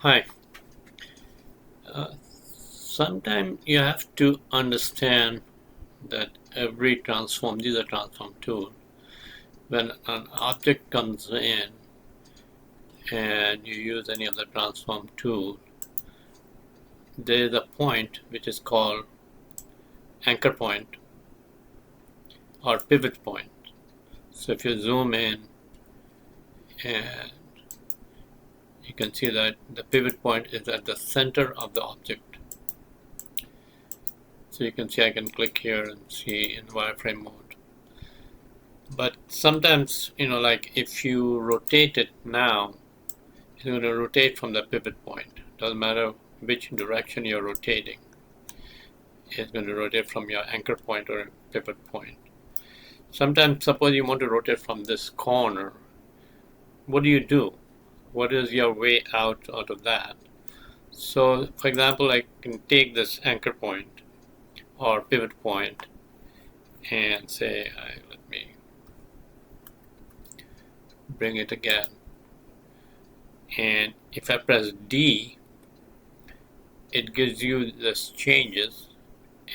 Hi. Sometimes you have to understand that every transform, these are transform tool, when an object comes in and you use any of the transform tool, there is a point which is called anchor point or pivot point. So if you zoom in and you can see that the pivot point is at the center of the object. So you can see I can click here and see in wireframe mode. But sometimes, like if you rotate it now, it's going to rotate from the pivot point. Doesn't matter which direction you're rotating. It's going to rotate from your anchor point or pivot point. Sometimes, suppose you want to rotate from this corner. What do? What is your way out of that? So, for example, I can take this anchor point or pivot point and say, let me bring it again. And if I press D, it gives you this changes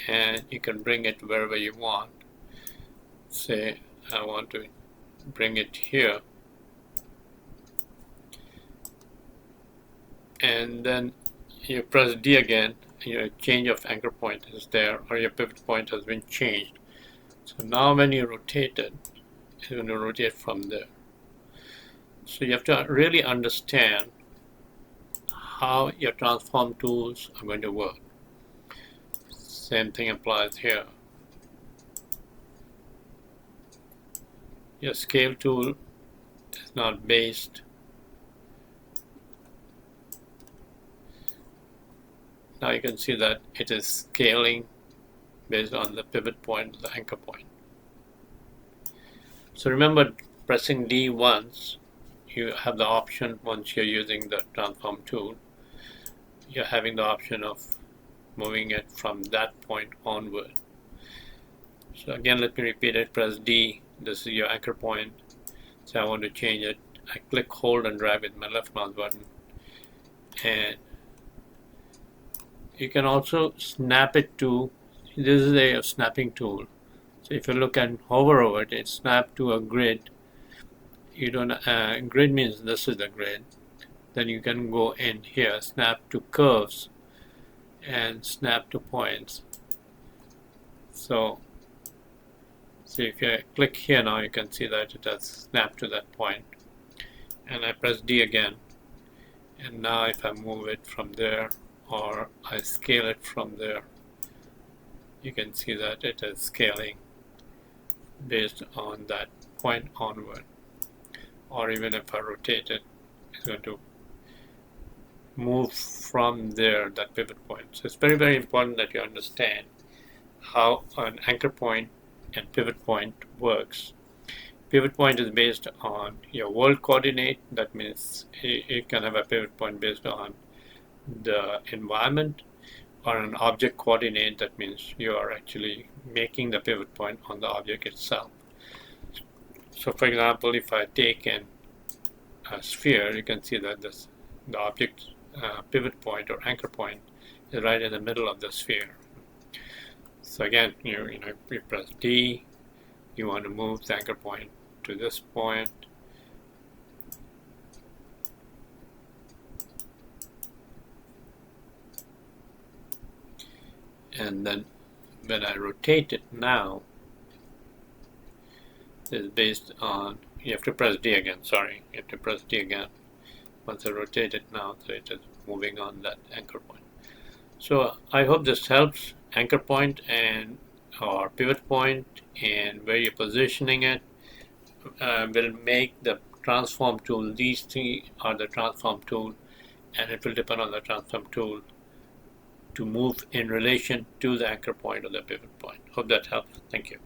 and you can bring it wherever you want. Say I want to bring it here, and then you press D again, and your change of anchor point is there, or your pivot point has been changed. So now when you rotate it, it's going to rotate from there. So you have to really understand how your transform tools are going to work. Same thing applies here. Your scale tool is not based. Now you can see that it is scaling based on the pivot point, the anchor point. So remember, pressing D once, you have the option, once you're using the transform tool, you're having the option of moving it from that point onward. So again, let me repeat it. Press D. This is your anchor point. So I want to change it. I click, hold, and drag with my left mouse button. And you can also snap it to, this is a snapping tool. So if you look and hover over it, it's snapped to a grid. You don't, grid means this is the grid. Then you can go in here, snap to curves, and snap to points. So if you click here now, you can see that it has snapped to that point. And I press D again. And now if I move it from there, or I scale it from there, you can see that it is scaling based on that point onward. Or even if I rotate it, it's going to move from there, that pivot point. So it's very, very important that you understand how an anchor point and pivot point works. Pivot point is based on your world coordinate. That means you can have a pivot point based on the environment, or an object coordinate. That means you are actually making the pivot point on the object itself. So for example, if I take a sphere, you can see that the object pivot point or anchor point is right in the middle of the sphere. So again, you press D, you want to move the anchor point to this point. And then when I rotate it now, it's based on, you have to press D again, sorry, you have to press D again. Once I rotate it now, so it is moving on that anchor point. So I hope this helps. Anchor point and or pivot point and where you're positioning it will make the transform tool. These three are the transform tool, and it will depend on the transform tool to move in relation to the anchor point or the pivot point. Hope that helps. Thank you.